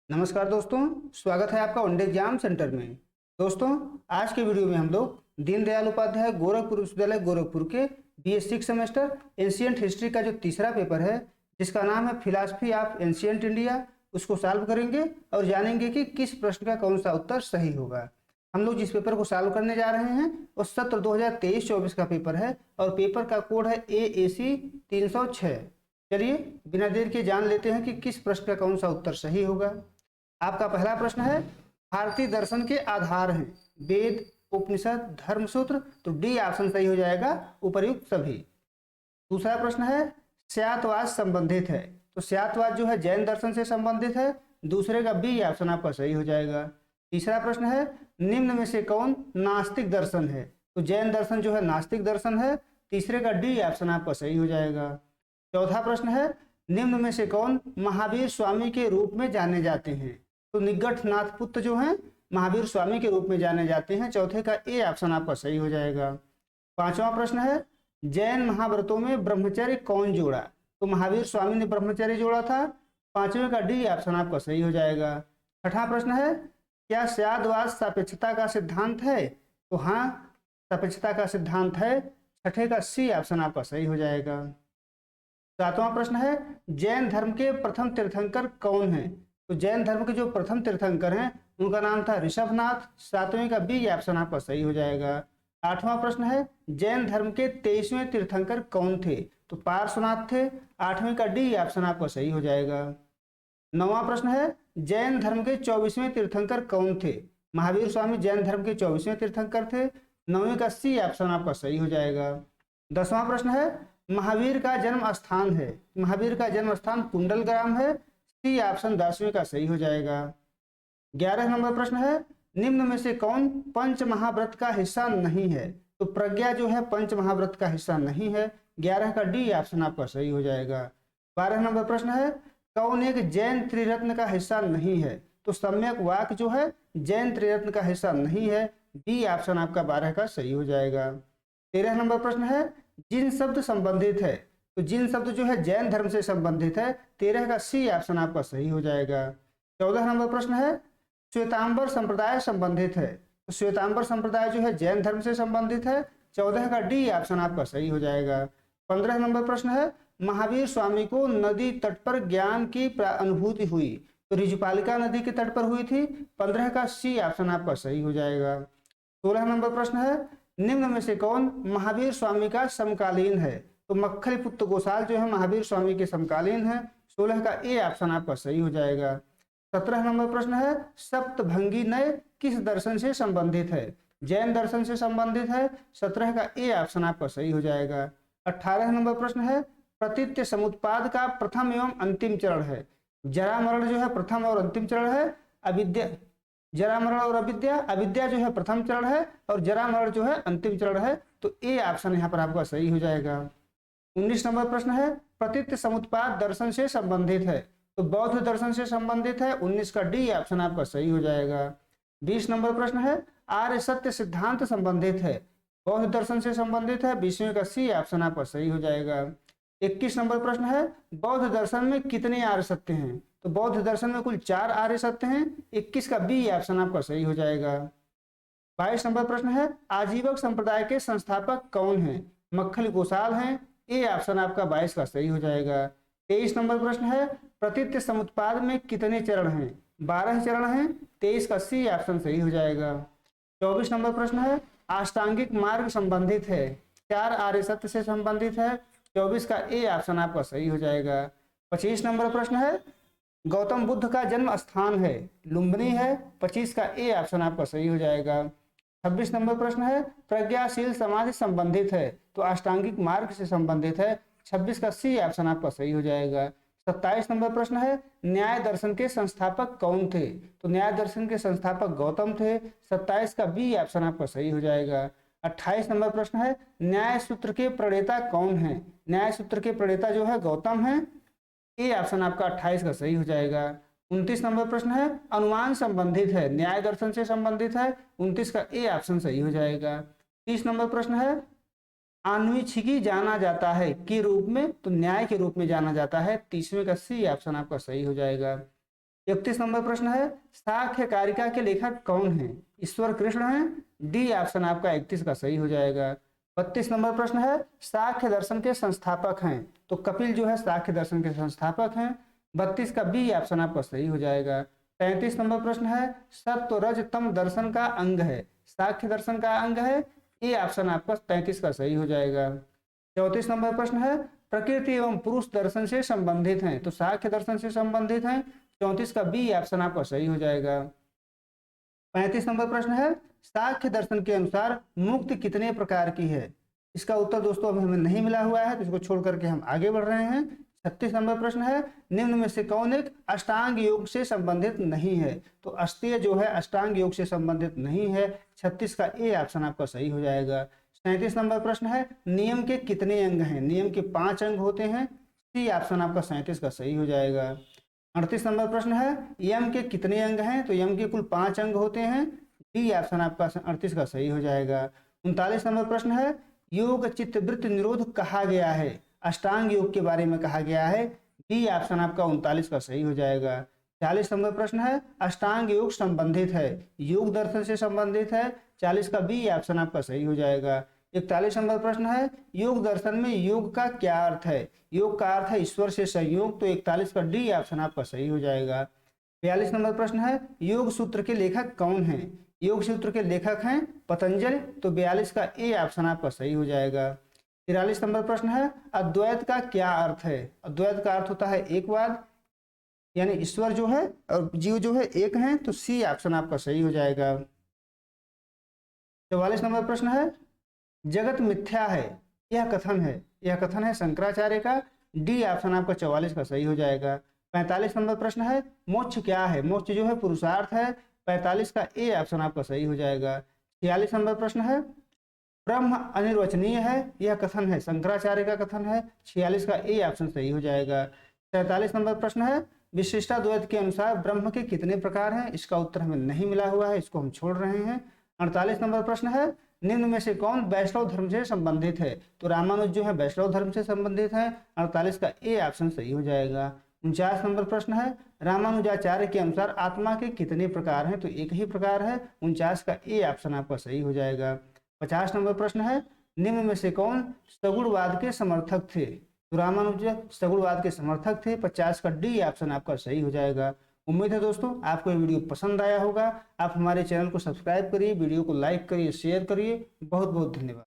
नमस्कार दोस्तों, स्वागत है आपका वनडे एग्जाम सेंटर में। दोस्तों, आज के वीडियो में हम लोग दीनदयाल उपाध्याय गोरखपुर विश्वविद्यालय गोरखपुर के BA 6 सेमेस्टर एंशिएंट हिस्ट्री का जो तीसरा पेपर है, जिसका नाम है फिलॉसफी ऑफ एंशिएंट इंडिया, उसको सॉल्व करेंगे और जानेंगे कि किस प्रश्न का कौन सा उत्तर सही होगा। हम लोग जिस पेपर को सॉल्व करने जा रहे हैं वो सत्र 2023-24 का पेपर है और पेपर का कोड है AAC 306। चलिए बिना देर के जान लेते हैं कि किस प्रश्न का कौन सा उत्तर सही होगा। आपका पहला प्रश्न है, भारतीय दर्शन के आधार हैं वेद, उपनिषद, धर्मसूत्र। तो डी ऑप्शन सही हो जाएगा, उपर्युक्त सभी। दूसरा प्रश्न है, स्यातवाद संबंधित है। तो स्यातवाद जो है जैन दर्शन से संबंधित है, दूसरे का बी ऑप्शन आपका सही हो जाएगा। तीसरा प्रश्न है, निम्न में से कौन नास्तिक दर्शन है। तो जैन दर्शन जो है नास्तिक दर्शन है, तीसरे का डी ऑप्शन आपका सही हो जाएगा। चौथा प्रश्न है, निम्न में से कौन महावीर स्वामी के रूप में जाने जाते हैं। तो निगठनाथ पुत्र जो हैं महावीर स्वामी के रूप में जाने जाते हैं, चौथे का ए ऑप्शन आपका सही हो जाएगा। पांचवा प्रश्न है, जैन महाव्रतों में ब्रह्मचर्य कौन जोड़ा। तो महावीर स्वामी ने ब्रह्मचर्य जोड़ा था, पांचवें का डी ऑप्शन आपका सही हो जाएगा। छठा प्रश्न है, क्या स्यादवाद सापेक्षता का सिद्धांत है। तो हाँ, सापेक्षता का सिद्धांत है, छठे का सी ऑप्शन आपका सही हो जाएगा। सातवां प्रश्न है, जैन धर्म के प्रथम तीर्थंकर कौन है। तो जैन धर्म के जो प्रथम तीर्थंकर हैं उनका नाम था ऋषभनाथ, सातवें का बी ऑप्शन आपका सही हो जाएगा। आठवां प्रश्न है, जैन धर्म के 23वें तीर्थंकर कौन थे। तो पार्श्वनाथ थे, आठवें का डी ऑप्शन आपका सही हो जाएगा। नौवां प्रश्न है, जैन धर्म के 24वें तीर्थंकर कौन थे। महावीर स्वामी जैन धर्म के 24वें तीर्थंकर थे, नौवें का सी ऑप्शन आपका सही हो जाएगा। 10वां प्रश्न है, महावीर का जन्म स्थान है। महावीर का जन्म स्थान कुंडलग्राम है, सी ऑप्शन 10वें का सही हो जाएगा। 11 नंबर प्रश्न है, निम्न में से कौन पंच महाव्रत का हिस्सा नहीं है। तो प्रज्ञा जो है पंच महाव्रत का हिस्सा नहीं है, 11 का डी ऑप्शन आपका सही हो जाएगा। 12 नंबर प्रश्न है, कौन एक जैन त्रिरत्न का हिस्सा नहीं है। तो सम्यक वाक जो है जैन त्रिरत्न का हिस्सा नहीं है, डी ऑप्शन आपका 12 का सही हो जाएगा। 13 नंबर प्रश्न है, जिन शब्द संबंधित है। तो जिन शब्द जो है जैन धर्म से संबंधित है, 13 का सी ऑप्शन आपका सही हो जाएगा। 14 नंबर प्रश्न है, श्वेतांबर संप्रदाय संबंधित है। तो श्वेतांबर संप्रदाय जो है जैन धर्म से संबंधित है, 14 का डी ऑप्शन आपका सही हो जाएगा। 15 नंबर प्रश्न है, महावीर स्वामी को नदी तट पर ज्ञान की अनुभूति हुई। तो रिजुपालिका नदी के तट पर हुई थी, 15 का सी ऑप्शन आपका सही हो जाएगा। 16 नंबर प्रश्न है, निम्न में से कौन महावीर स्वामी का समकालीन है। तो मक्खलीपुत्र गोसाल जो है महावीर स्वामी के समकालीन है, 16 का ए ऑप्शन आपका सही हो जाएगा। 17 नंबर प्रश्न है, सप्तभंगी नय किस दर्शन से संबंधित है। जैन दर्शन से संबंधित है, 17 का ए ऑप्शन आपका सही हो जाएगा। 18 नंबर प्रश्न है, प्रतीत्य समुत्पाद का प्रथम एवं अंतिम चरण है। जरा मरण जो है प्रथम और अंतिम चरण है, अविद्या जरा मरण और अविद्या, अविद्या जो है प्रथम चरण है और जरा मरण जो है अंतिम चरण है, तो ए ऑप्शन यहाँ पर आपका सही हो जाएगा। 19 नंबर प्रश्न है, प्रतीत्य समुत्पाद दर्शन से संबंधित है। तो बौद्ध दर्शन से संबंधित है, 19 का डी ऑप्शन आपका सही हो जाएगा। 20 नंबर प्रश्न है, आर्य सत्य सिद्धांत संबंधित है, बौद्ध दर्शन से संबंधित है, 20वें का सी ऑप्शन आपका सही हो जाएगा। 21 नंबर प्रश्न है, बौद्ध दर्शन में कितने आर्य सत्य हैं। तो बौद्ध दर्शन में कुल 4 आर्य सत्य हैं, 21 का बी ऑप्शन आपका सही हो जाएगा। 22 नंबर प्रश्न है, आजीवक संप्रदाय के संस्थापक कौन है। मक्खली गोसाल हैं, ए ऑप्शन आपका 22 का सही हो जाएगा। 23 नंबर प्रश्न है, प्रतीत्य समुत्पाद में कितने चरण हैं। 12 चरण हैं, 23 का सी ऑप्शन सही हो जाएगा। 24 नंबर प्रश्न है, अष्टांगिक मार्ग संबंधित है, 4 आर्य सत्य से संबंधित है, 24 का ए ऑप्शन आपका सही हो जाएगा। 25 नंबर प्रश्न है, गौतम बुद्ध का जन्म स्थान है, लुम्बिनी है, 25 का ए ऑप्शन आपका सही हो जाएगा। 26 नंबर प्रश्न है, प्रज्ञाशील समाधि संबंधित है, तो अष्टांगिक मार्ग से संबंधित है, 26 का सी ऑप्शन आपका सही हो जाएगा। 27 नंबर प्रश्न है, न्याय दर्शन के संस्थापक कौन थे। तो न्याय दर्शन के संस्थापक गौतम थे, 27 का बी ऑप्शन आपका सही हो जाएगा। 28 नंबर प्रश्न है, न्याय सूत्र के प्रणेता कौन है। न्याय सूत्र के प्रणेता जो है गौतम है, ए ऑप्शन आपका 28 का सही हो जाएगा। 29 नंबर प्रश्न है, अनुमान संबंधित है, न्याय दर्शन से संबंधित है, 29 का ए ऑप्शन सही हो जाएगा। 30 नंबर प्रश्न है, आन्वीक्षिकी जाना जाता है के रूप में। तो न्याय के रूप में जाना जाता है, 30वें का सी ऑप्शन आपका सही हो जाएगा। 31 नंबर प्रश्न है, शाक्य कारिका के लेखक कौन है? ईश्वर कृष्ण है। डी ऑप्शन आपका 31 का सही हो जाएगा। 32 नंबर प्रश्न है, शाक्य दर्शन के संस्थापक हैं, तो कपिल जो है शाक्य दर्शन के संस्थापक हैं। 32 का बी ऑप्शन आपका सही हो जाएगा। 33 नंबर प्रश्न है, सत्व रज तम दर्शन का अंग है, शाक्य दर्शन का अंग है। ए ऑप्शन आपका 33 का सही हो जाएगा। 34 नंबर प्रश्न है, प्रकृति एवं पुरुष दर्शन से संबंधित हैं, तो शाक्य दर्शन से संबंधित हैं। 34 का बी ऑप्शन आपका सही हो जाएगा। 35 नंबर प्रश्न है, शाक्य दर्शन के अनुसार मुक्ति कितने प्रकार की है? इसका उत्तर दोस्तों अभी हमें नहीं मिला हुआ है, तो इसको छोड़ करके हम आगे बढ़ रहे हैं। 36 नंबर प्रश्न है, निम्न में से कौन एक अष्टांग योग से संबंधित नहीं है? तो अस्तेय जो है अष्टांग योग से संबंधित नहीं है। 36 का ए ऑप्शन आपका सही हो जाएगा। 37 नंबर प्रश्न है, नियम के कितने अंग हैं? नियम के 5 अंग होते हैं। सी ऑप्शन आपका 37 का सही हो जाएगा। 38 नंबर प्रश्न है, यम के कितने अंग हैं? तो यम के कुल 5 अंग होते हैं। डी ऑप्शन आपका 38 का सही हो जाएगा। 39 नंबर प्रश्न है, योग चित्तवृत्त निरोध कहा गया है, अष्टांग योग के बारे में कहा गया है। डी ऑप्शन आपका 39 का सही हो जाएगा। 40 नंबर प्रश्न है, अष्टांग योग संबंधित है, योग दर्शन से संबंधित है। 40 का बी ऑप्शन आपका सही हो जाएगा। 41 नंबर प्रश्न है, योग दर्शन में योग का क्या अर्थ है? योग का अर्थ है ईश्वर से संयोग, तो 41 का डी ऑप्शन आपका सही हो जाएगा। 42 नंबर प्रश्न है, योग सूत्र के लेखक कौन है? योग सूत्र के लेखक हैं पतंजलि, तो 42 का ए ऑप्शन आपका सही हो जाएगा। 43 नंबर प्रश्न है, अद्वैत का क्या अर्थ है? अद्वैत का अर्थ होता है एकवाद, यानी ईश्वर जो है और जीव जो है एक हैं, तो सी ऑप्शन आपका सही हो जाएगा। 44 नंबर प्रश्न है, जगत मिथ्या है, यह कथन है, यह कथन है शंकराचार्य का। डी ऑप्शन आपका 44 का सही हो जाएगा। 45 नंबर प्रश्न है, मोक्ष क्या है? मोक्ष जो है पुरुषार्थ है। 45 का ए ऑप्शन आपका सही हो जाएगा। 46 नंबर प्रश्न है, ब्रह्म अनिर्वचनीय है, यह कथन है शंकराचार्य का कथन है। 46 का ए ऑप्शन सही हो जाएगा। 47 नंबर प्रश्न है, विशिष्टाद्वैत के अनुसार ब्रह्म के कितने प्रकार हैं? इसका उत्तर हमें नहीं मिला हुआ है, इसको हम छोड़ रहे हैं। 48 नंबर प्रश्न है, निम्न में से कौन वैष्णव धर्म से संबंधित है? तो रामानुज जो है वैष्णव धर्म से संबंधित है। 48 का ए ऑप्शन सही हो जाएगा। 49 नंबर प्रश्न है, रामानुजाचार्य के अनुसार आत्मा के कितने प्रकार हैं? तो एक ही प्रकार है। 49 का ए ऑप्शन आपका सही हो जाएगा। 50 नंबर प्रश्न है, निम्न में से कौन सगुणवाद के समर्थक थे? तो रामानुज सगुणवाद के समर्थक थे। 50 का डी ऑप्शन आपका सही हो जाएगा। उम्मीद है दोस्तों आपको ये वीडियो पसंद आया होगा। आप हमारे चैनल को सब्सक्राइब करिए, वीडियो को लाइक करिए, शेयर करिए। बहुत बहुत धन्यवाद।